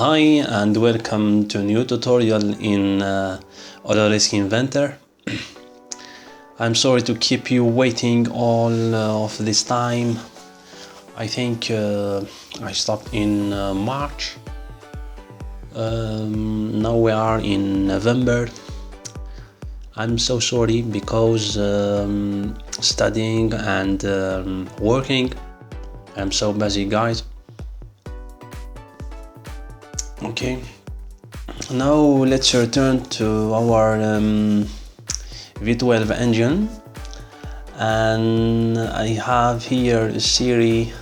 Hi and welcome to a new tutorial in Autodesk Inventor. I'm sorry to keep you waiting all of this time. I think I stopped in March. Now we are in November. I'm so sorry because studying and working. I'm so busy, guys. Okay, now let's return to our V12 engine, and I have here a series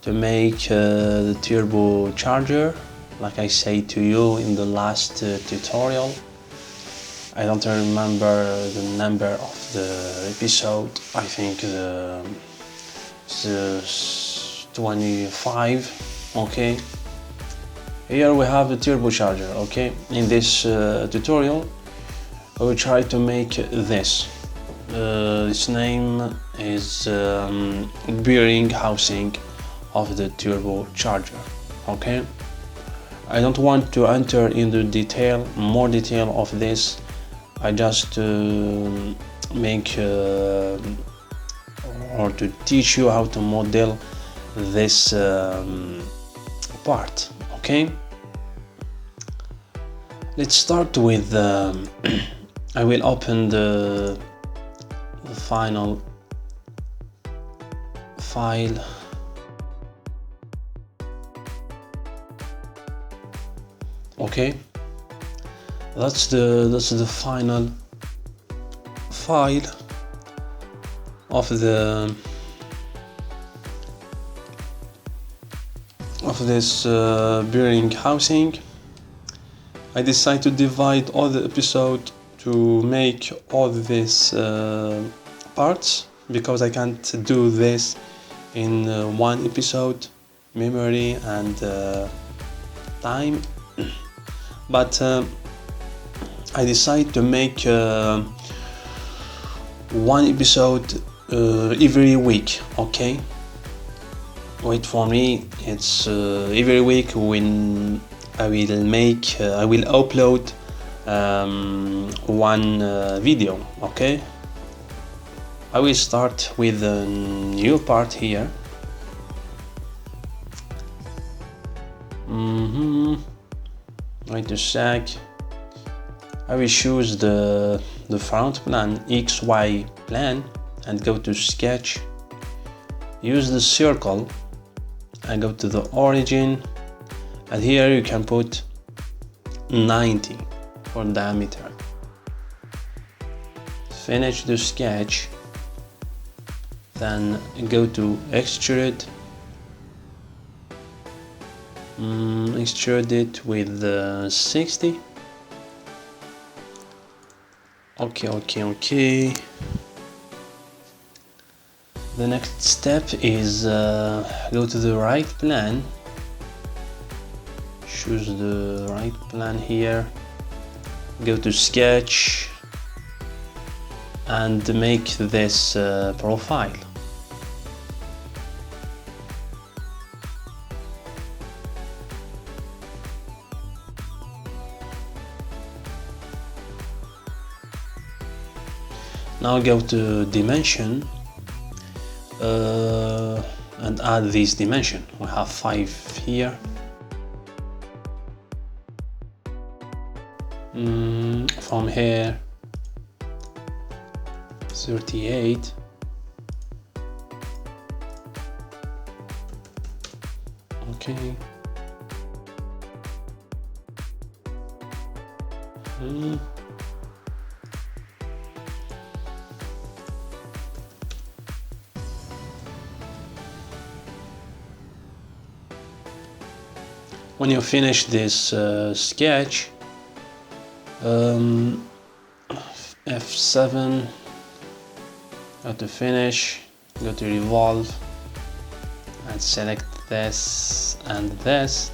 to make the turbocharger, like I said to you in the last tutorial. I don't remember the number of the episode. I think the 25. Okay, here we have the turbocharger. Okay, in this tutorial I will try to make this. Its name is bearing housing of the turbocharger. Okay, I don't want to enter into more detail of this. I just make or to teach you how to model this part. Okay, let's start with I will open the final file. Okay, that's the final file of this bearing housing. I decided to divide all the episode to make all these parts because I can't do this in one episode, memory and time. But I decided to make one episode every week. Okay, wait for me. It's every week when I will upload one video. Okay, I will start with a new part here. Wait a sec. I will choose the front plan, XY plan, and go to sketch. Use the circle and go to the origin, and here you can put 90 for diameter. Finish the sketch, then go to extrude. Extrude it with 60. Okay. The next step is go to the right plan. Choose the right plan here. Go to sketch and make this profile. Now go to dimension and add this dimension. We have 5 here. From here 38. Okay. When you finish this sketch, F7, go to finish, go to revolve, and select this and this.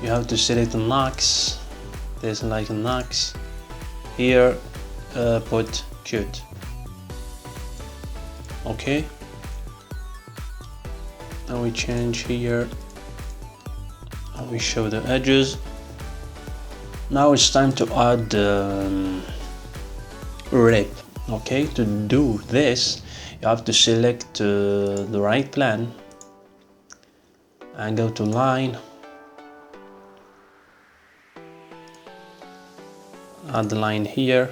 You have to select an axe, this like an axe. Here, put cut. Okay. Now we change here We show the edges. Now it's time to add rib. Okay, to do this you have to select the right plan and go to line, add the line here,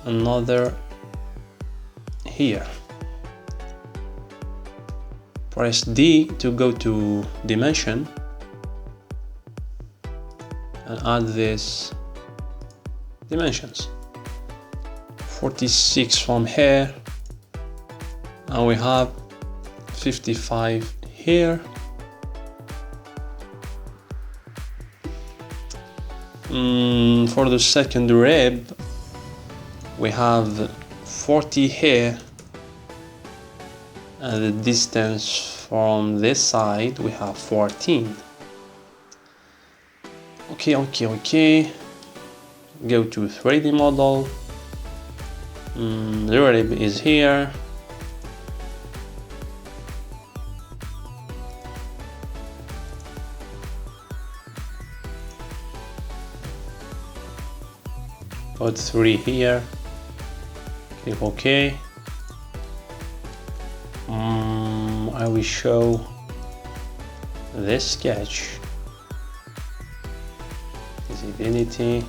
another here. Press D to go to dimension and add these dimensions. 46 from here, and we have 55 here. For the second rib we have 40 here, and the distance from this side we have 14. Okay. Go to 3D model. The rib is here. Put 3 here. Click OK. I will show this sketch. Visibility.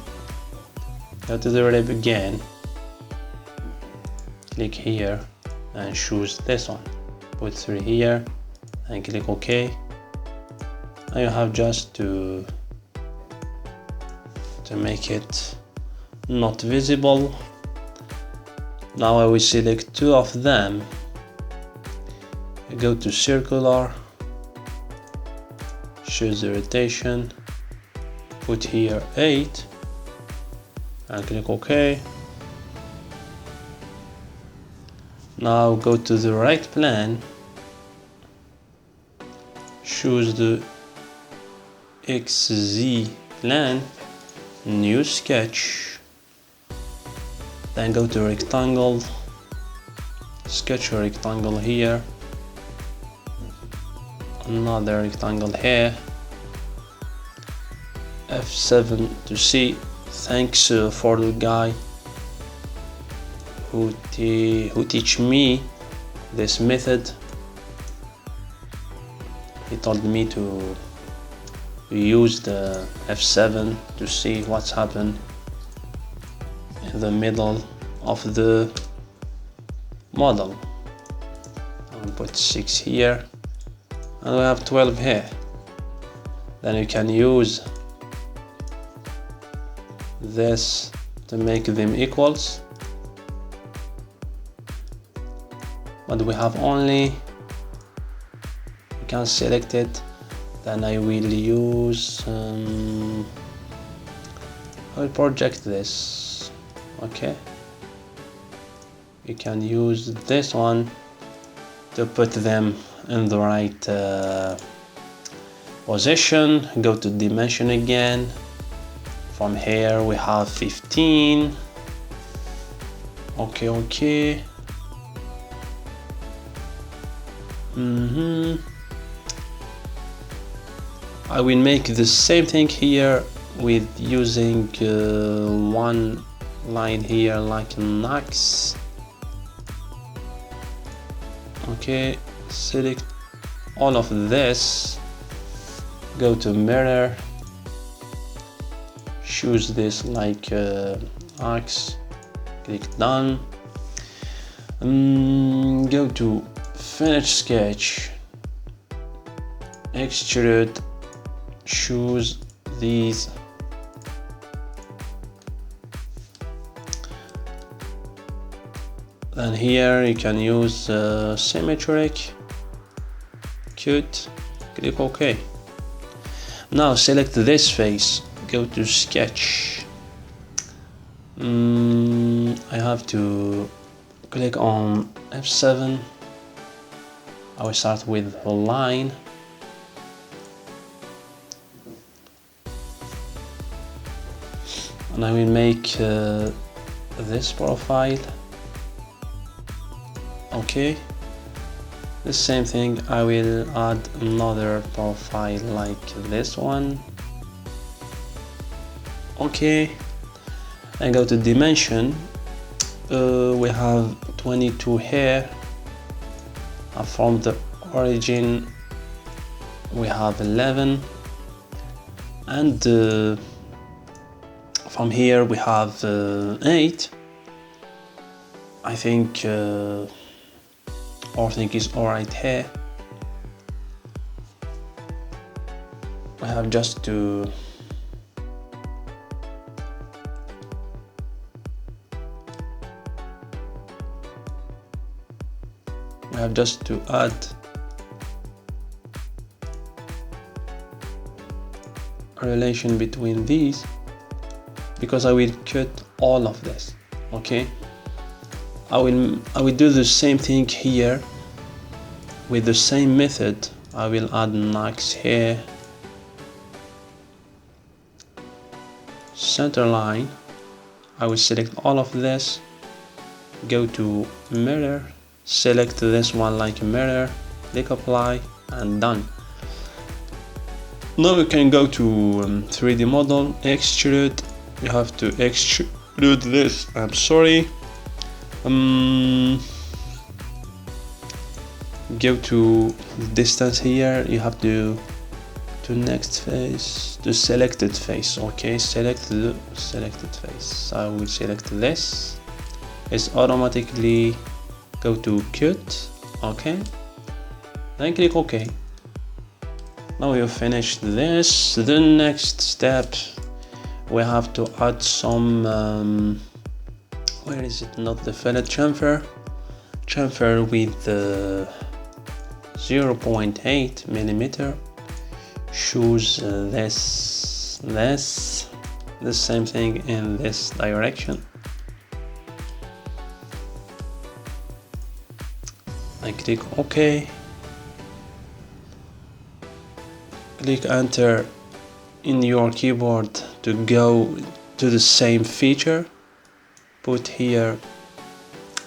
Go to the rib again. Click here and choose this one. Put 3 here and click OK. Now you have just to make it not visible. Now I will select 2 of them. Go to circular, choose the rotation, put here 8 and click OK. Now go to the right plan, choose the XZ plan, new sketch, then go to rectangle, sketch a rectangle here, another rectangle here, F7 to see. Thanks for the guy who teach me this method. He told me to use the F7 to see what's happened in the middle of the model. I'll put 6 here and we have 12 here. Then you can use this to make them equals, but we have only, you can select it. Then I will use I will project this. Okay, you can use this one to put them in the right position. Go to dimension again. From here we have 15. Okay. I will make the same thing here with using one line here like an axe. Okay, select all of this, go to mirror, choose this like axe, click done, go to finish sketch, extrude, choose these, then here you can use symmetric, cut, click OK. Now select this face, go to sketch. I have to click on F7. I will start with a line. And I will make this profile. Okay. The same thing, I will add another profile like this one. Okay, and go to dimension. We have 22 here. From the origin we have 11, and from here we have 8. I think everything is alright here. We have just to add a relation between these, because I will cut all of this. Okay, I will do the same thing here with the same method. I will add an axe here, center line. I will select all of this, go to mirror, select this one like a mirror, click apply, and done. Now you can go to 3D model, extrude. You have to extrude this, I'm sorry. Go to distance here, you have to next face, the selected face. Okay, select the selected face. I will select this. It's automatically go to cut. Okay, then click OK. Now you finished this. The next step, we have to add some where is it? Not the fillet chamfer with 0.8 millimeter. Choose this, the same thing in this direction. I click OK. Click enter in your keyboard to go to the same feature. Put here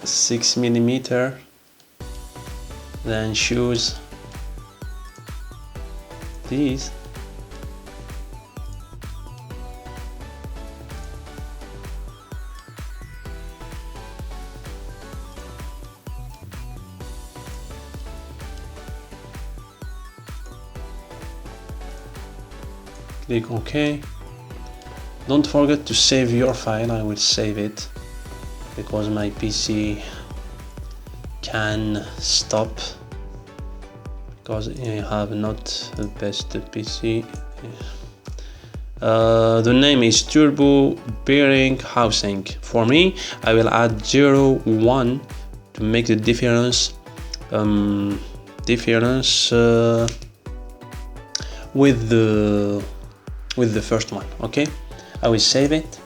6 millimeter, then choose these. Click OK. Don't forget to save your file. I will save it because my PC can stop because I have not the best PC. The name is turbo bearing housing. For me, I will add 0.1 to make the difference with the first one. Okay, I will save it.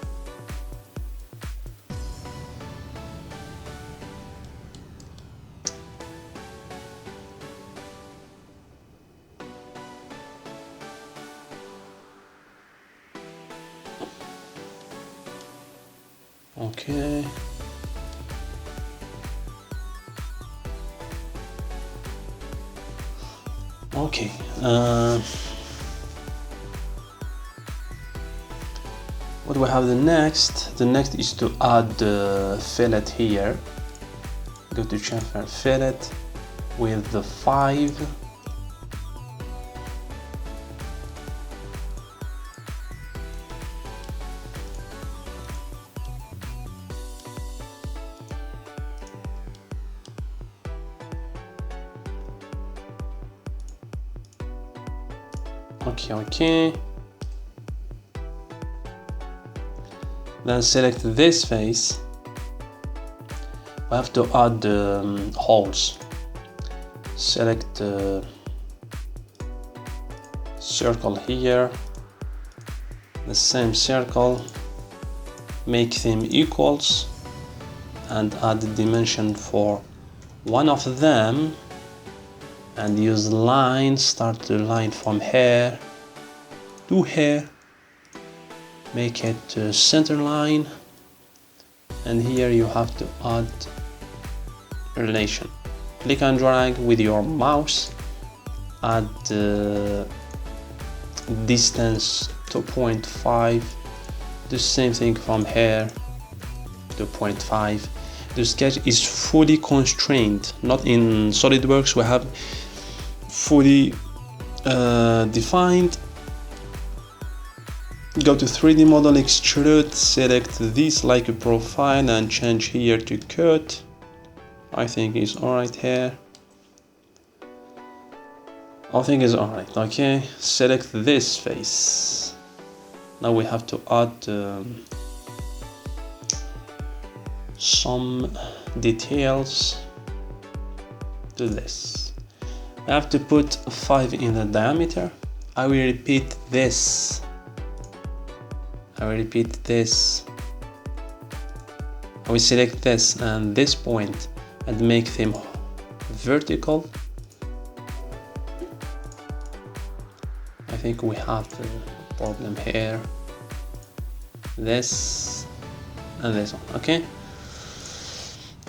Okay. Okay. What we have the next? The next is to add the fillet here. Go to chamfer fillet with the 5. Okay. Then select this face. We have to add holes. Select circle here, the same circle, make them equals, and add the dimension for one of them, and use line. Start the line from here to here, make it center line, and here you have to add relation. click and drag with your mouse, add distance to 0.5, the same thing from here to 0.5. The sketch is fully constrained, not in SolidWorks we have fully defined. Go to 3D model, extrude, select this like a profile and change here to cut. I think it's alright here. I think it's alright. Okay, select this face. Now we have to add some details to this. I have to put 5 in the diameter. I will repeat this. I will select this and this point and make them vertical. I think we have a problem here. This and this one, okay?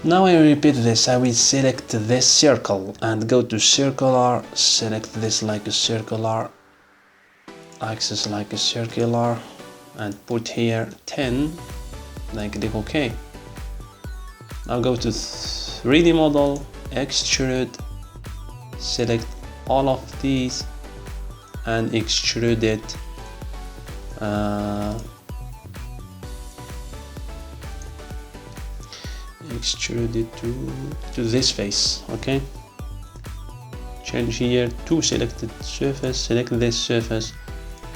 Now I repeat this. I will select this circle and go to circular, select this like a circular, axis like a circular, and put here 10, then click OK. Now go to 3D model, extrude, select all of these and extrude it to this face, okay? Change here to selected surface, select this surface.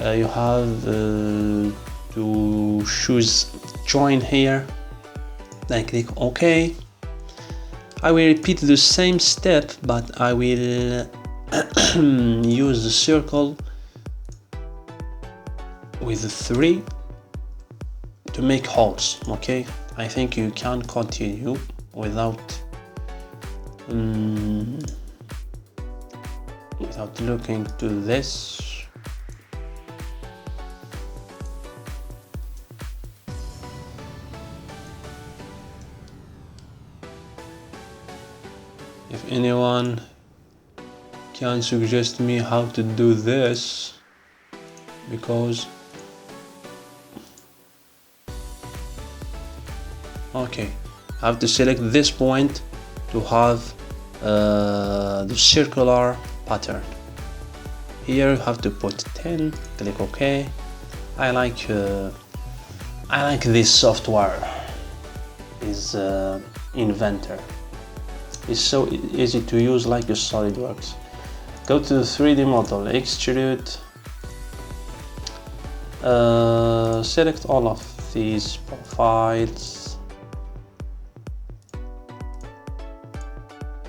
You have to choose join here, then click OK. I will repeat the same step, but I will use the circle with the 3 to make holes, okay? I think you can continue without looking to this. If anyone can suggest me how to do this, because okay, I have to select this point to have the circular pattern. Here you have to put 10, click OK. I like this software, is Inventor. It's so easy to use, like a SolidWorks. Go to 3D model, extrude, select all of these profiles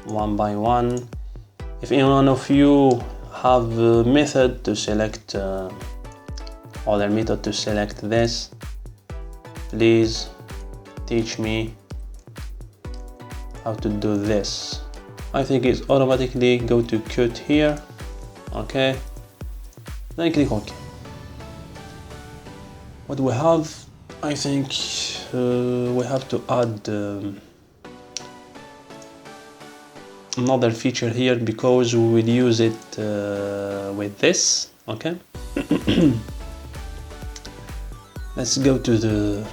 one by one. If any one of you have a method to select other method to select this, please teach me how to do this. I think it's automatically go to cut here, okay, then click OK. What we have, I think we have to add another feature here, because we will use it with this, okay. Let's go to the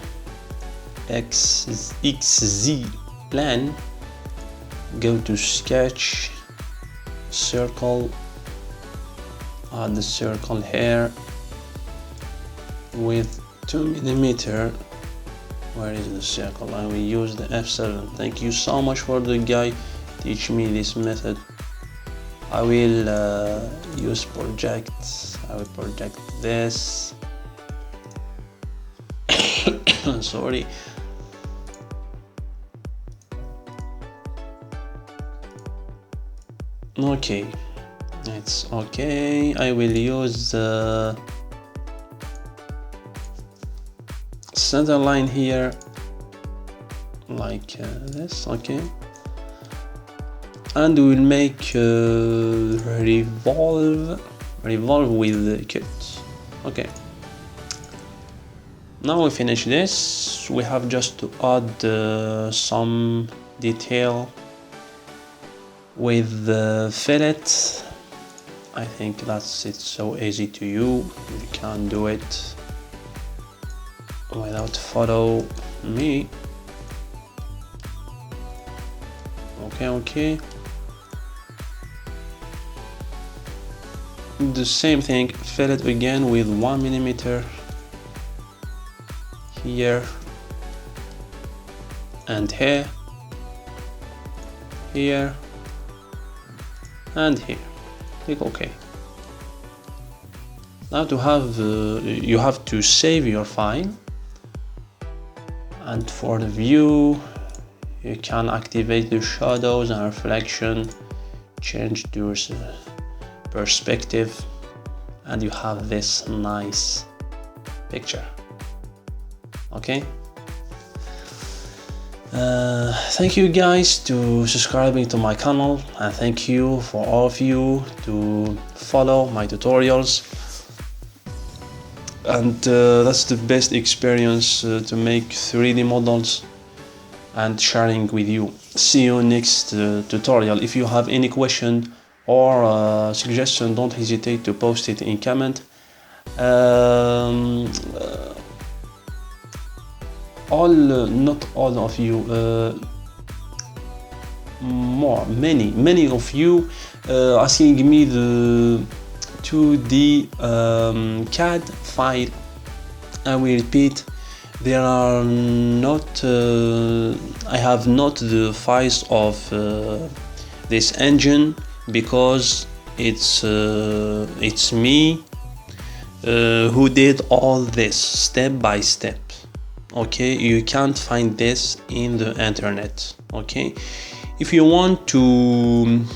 XZ plan, go to sketch, circle, add the circle here with 2mm. Where is the circle? I will use the F7. Thank you so much for the guy teach me this method. I will use project. I will project this. Sorry. Okay, it's okay. I will use the center line here, like this, okay. And we will make revolve with the cut, okay. Now we finish this. We have just to add some detail with the fillet. I think it's so easy to you can do it without follow me. Okay, the same thing, fillet again with 1 millimeter here and here and here. Click OK. Now to have you have to save your file, and for the view you can activate the shadows and reflection, change your perspective, and you have this nice picture. Okay, thank you guys to subscribing to my channel, and thank you for all of you to follow my tutorials, and that's the best experience to make 3D models and sharing with you. See you next tutorial. If you have any question or suggestion, don't hesitate to post it in comment. Not all of you, many of you asking me the 2D CAD file. I will repeat, there are not I have not the files of this engine, because it's me who did all this step by step. Okay, you can't find this in the internet. Okay, if you want to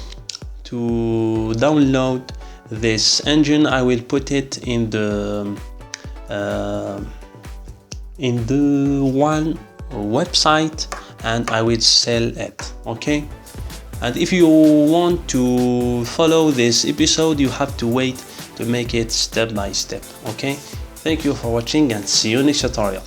download this engine, I will put it in the one website, and I will sell it. Okay, and if you want to follow this episode, you have to wait to make it step by step. Okay, thank you for watching, and see you next tutorial.